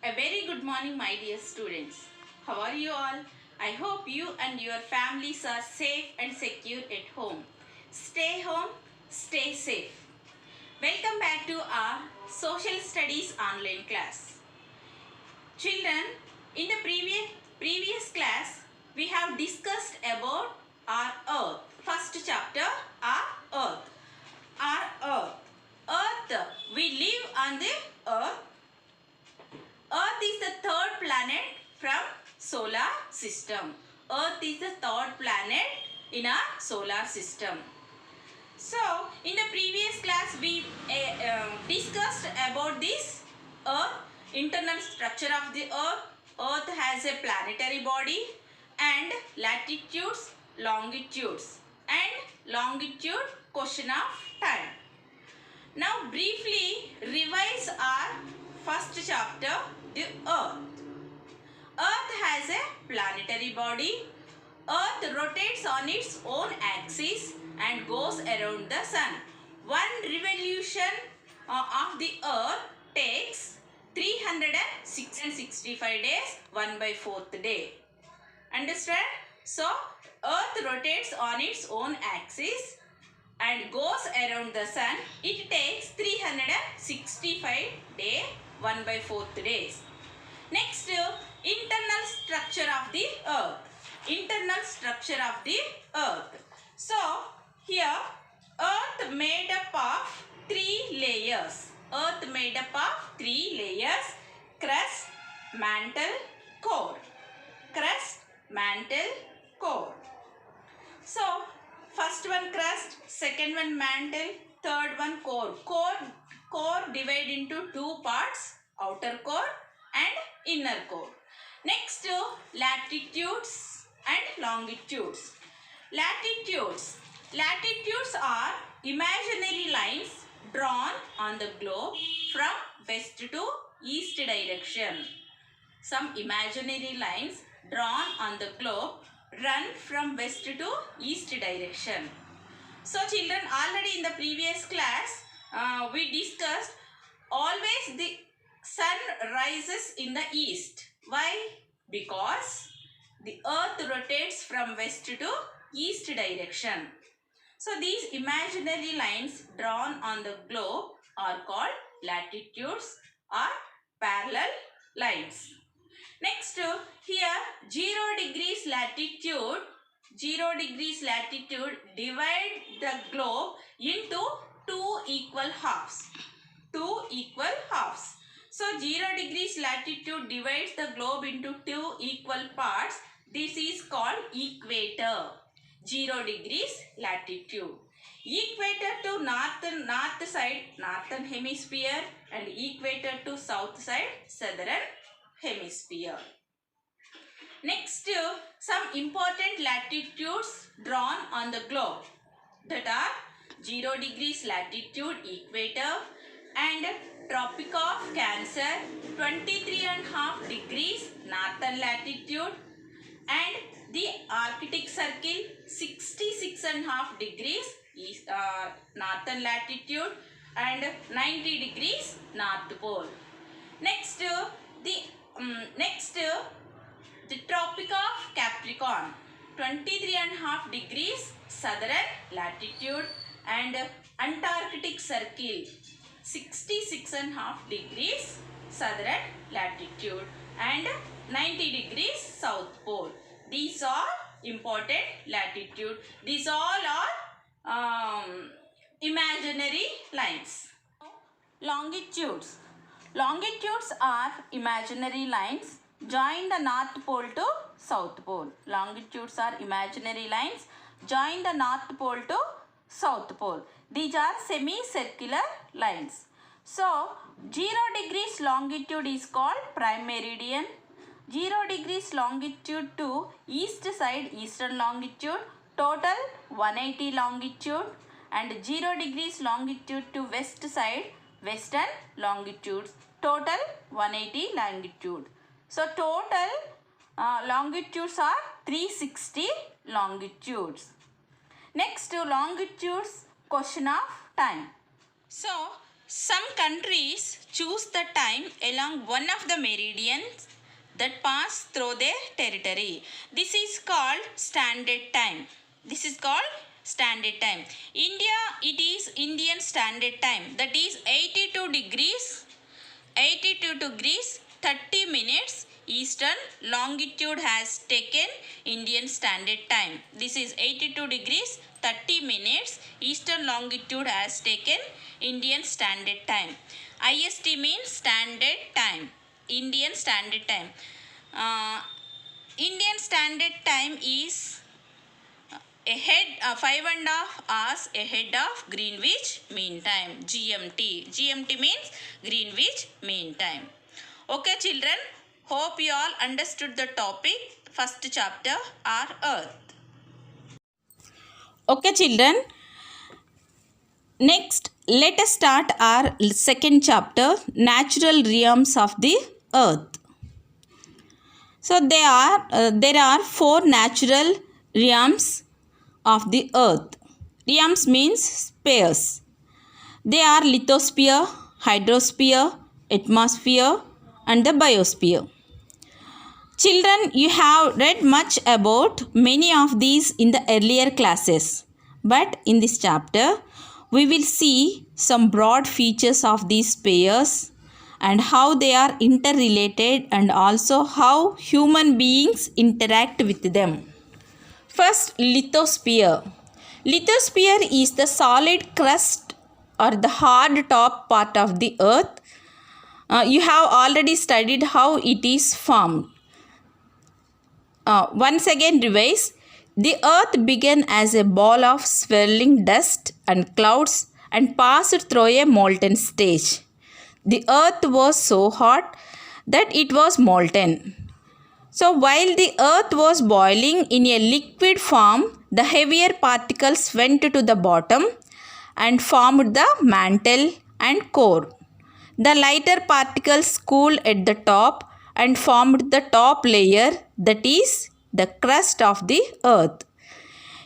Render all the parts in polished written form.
A very good morning, my dear students. How are you all? I hope you and your families are safe and secure at home. Stay home, stay safe. Welcome back to our Social Studies online class. Children, in the previous class, we have discussed about our Earth. First chapter, our Earth. Our Earth. Earth, we live on the Earth. Earth is the third planet from solar system. Earth is the third planet in our solar system. So, in the previous class we discussed about this Earth, internal structure of the Earth. Earth has a planetary body and latitudes, longitudes and longitude question of time. Now briefly revise our first chapter, the Earth. Earth has a planetary body. Earth rotates on its own axis and goes around the sun. One revolution of the Earth takes 365 days, 1/4 day. Understand? So, Earth rotates on its own axis and goes around the sun. It takes 365 days, 1/4 days. Next, internal structure of the Earth. Internal structure of the Earth. So, here Earth made up of 3 layers. Earth made up of 3 layers. Crust, mantle, core. Crust, mantle, core. So, first one crust, second one mantle, third one core. Core divide into 2 parts, outer core and inner core. Next, latitudes and longitudes. Latitudes. Latitudes are imaginary lines drawn on the globe from west to east direction. Some imaginary lines drawn on the globe run from west to east direction. So children, already in the previous class we discussed always the sun rises in the east. Why? Because the earth rotates from west to east direction. So these imaginary lines drawn on the globe are called latitudes or parallel lines. Next, here 0 degrees latitude divide the globe into 2 equal halves. 2 equal halves. So 0 degrees latitude divides the globe into 2 equal parts. This is called equator. 0 degrees latitude. Equator to north side, northern hemisphere, and equator to south side, southern hemisphere. Next, some important latitudes drawn on the globe, that are 0 degrees latitude equator and Tropic of Cancer, 23.5 degrees northern latitude, and the Arctic Circle, 66.5 degrees northern latitude and 90 degrees north pole. Next, the Tropic of Capricorn, 23.5 degrees southern latitude and Antarctic Circle, 66.5 degrees southern latitude and 90 degrees south pole. These are important latitude. These all are imaginary lines. Longitudes. Longitudes are imaginary lines join the north pole to south pole. Longitudes are imaginary lines join the north pole to south pole. These are semicircular lines. So, 0 degrees longitude is called prime meridian. 0 degrees longitude to east side, eastern longitude, total 180 longitude, and 0 degrees longitude to west side, western longitudes, total 180 longitude. So total longitudes are 360 longitudes. Next, longitudes question of time. So Some countries choose the time along one of the meridians that pass through their territory. This is called standard time. This is called standard time. India, it is Indian standard time, that is 82 degrees 30 minutes eastern longitude has taken Indian standard time. This is 82 degrees 30 minutes eastern longitude has taken Indian standard time. IST means standard time, Indian standard time. Indian standard time is ahead 5.5 hours ahead of Greenwich Mean Time, GMT. GMT means Greenwich Mean Time. Okay children, hope you all understood the topic. First chapter our Earth. Okay children, next let us start our second chapter, natural realms of the Earth. So there are 4 natural realms of the Earth. Realms means spheres. They are lithosphere, hydrosphere, atmosphere and the biosphere. Children, you have read much about many of these in the earlier classes, but in this chapter we will see some broad features of these spheres and how they are interrelated and also how human beings interact with them. First, lithosphere. Lithosphere is the solid crust or the hard top part of the Earth. You have already studied how it is formed. Once again revise. The Earth began as a ball of swirling dust and clouds and passed through a molten stage. The Earth was so hot that it was molten. So while the Earth was boiling in a liquid form, the heavier particles went to the bottom and formed the mantle and core. The lighter particles cooled at the top and formed the top layer, that is the crust of the Earth.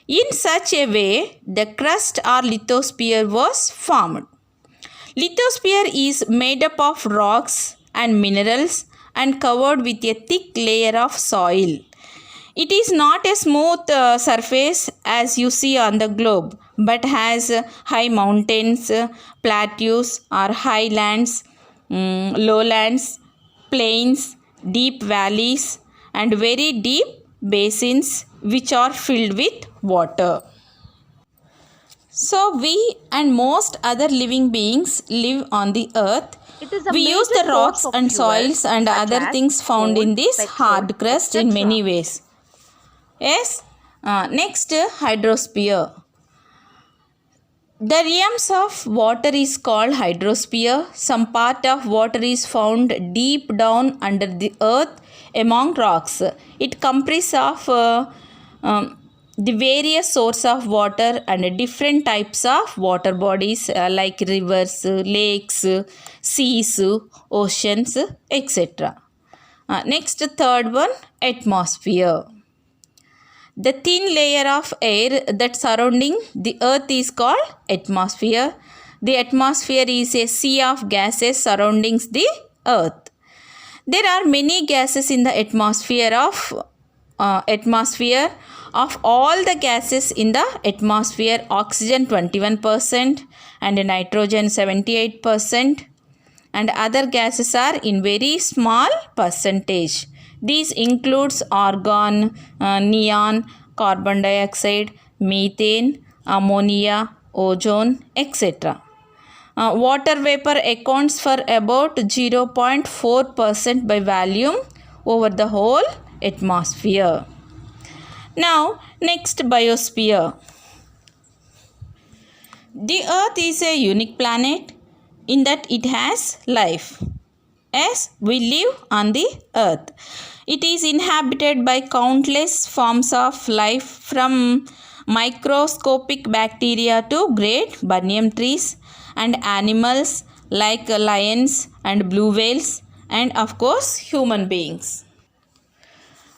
In such a way, the crust or lithosphere was formed. Lithosphere is made up of rocks and minerals and covered with a thick layer of soil. It is not a smooth surface as you see on the globe, but has high mountains, plateaus or highlands, lowlands, plains, deep valleys and very deep basins which are filled with water. So we and most other living beings live on the Earth. We use the rocks and soils and other things found in this hard crust in many ways. Yes. Next, hydrosphere. The realms of water is called hydrosphere. Some part of water is found deep down under the earth among rocks. It comprises of the various sources of water and different types of water bodies like rivers, lakes, seas, oceans, etc. Next, third one, atmosphere. The thin layer of air that surrounding the earth is called atmosphere. The atmosphere is a sea of gases surrounding the earth. There are many gases in the atmosphere. Of all the gases in the atmosphere, oxygen 21% and nitrogen 78% and other gases are in very small percentage. These includes argon, neon, carbon dioxide, methane, ammonia, ozone, etc. Water vapor accounts for about 0.4% by volume over the whole atmosphere. Now, next, biosphere. The Earth is a unique planet in that it has life. As we live on the Earth, it is inhabited by countless forms of life from microscopic bacteria to great banyan trees and animals like lions and blue whales and of course human beings.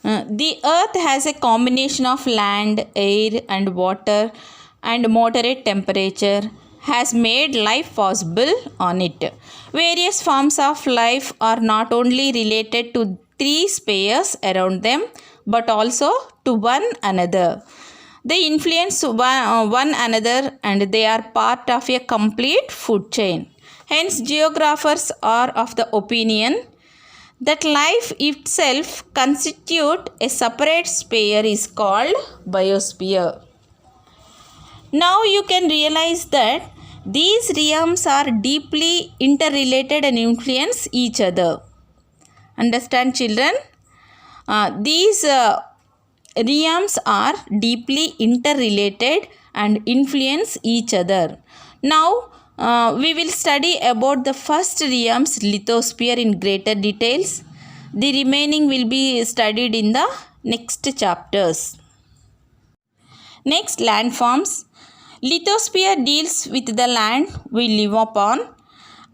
The Earth has a combination of land, air and water and moderate temperature, has made life possible on it. Various forms of life are not only related to three spheres around them but also to one another. They influence one another and they are part of a complete food chain. Hence, geographers are of the opinion that life itself constitutes a separate sphere is called biosphere. Now you can realize that these realms are deeply interrelated and influence each other. Understand, children? These realms are deeply interrelated and influence each other. Now we will study about the first realms, lithosphere, in greater details. The remaining will be studied in the next chapters. Next, landforms. Lithosphere deals with the land we live upon.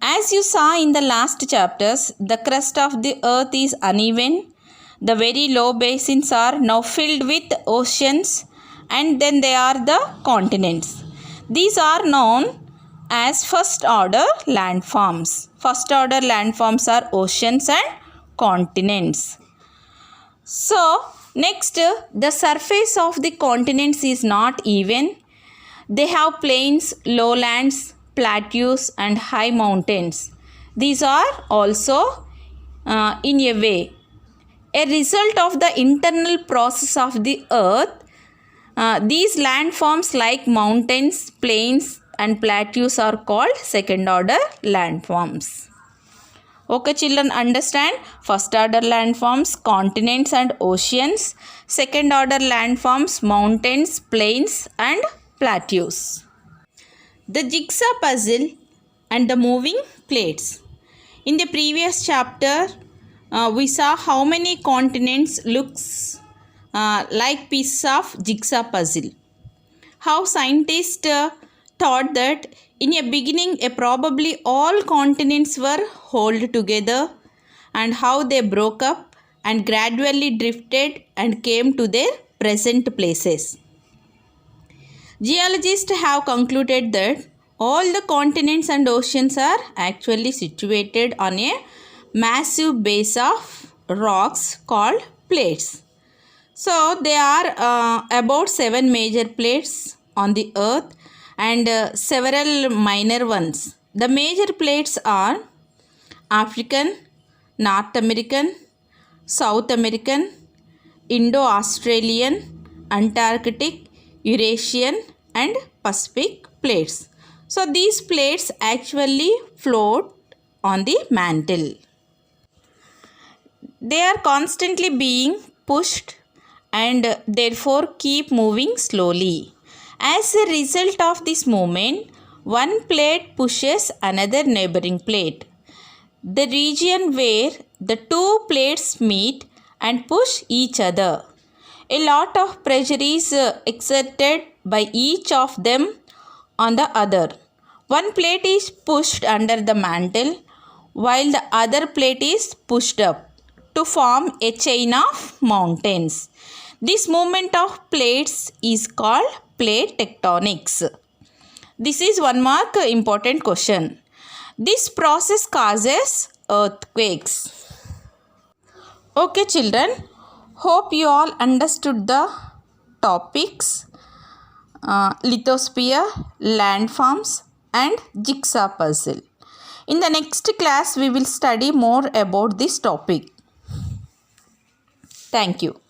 As you saw in the last chapters, the crust of the earth is uneven. The very low basins are now filled with oceans, and then there are the continents. These are known as first order landforms. First order landforms are oceans and continents. So, next, the surface of the continents is not even. They have plains, lowlands, plateaus and high mountains. These are also in a way a result of the internal process of the earth. These landforms like mountains, plains and plateaus are called second order landforms. Okay, children, understand? First order landforms, continents and oceans. Second order landforms, mountains, plains and plateaus. The jigsaw puzzle and the moving plates. In the previous chapter, we saw how many continents looks like pieces of jigsaw puzzle. How scientists thought that in a beginning probably all continents were held together, and how they broke up and gradually drifted and came to their present places. Geologists have concluded that all the continents and oceans are actually situated on a massive base of rocks called plates. So, there are about 7 major plates on the earth and several minor ones. The major plates are African, North American, South American, Indo-Australian, Antarctic, Eurasian and Pacific plates. So, these plates actually float on the mantle. They are constantly being pushed and therefore keep moving slowly. As a result of this movement, one plate pushes another neighboring plate. The region where the two plates meet and push each other. A lot of pressure is exerted by each of them on the other. One plate is pushed under the mantle while the other plate is pushed up to form a chain of mountains. This movement of plates is called plate tectonics. This is one mark important question. This process causes earthquakes. Okay, children, hope you all understood the topics lithosphere, landforms and jigsaw puzzle. In the next class, we will study more about this topic. Thank you.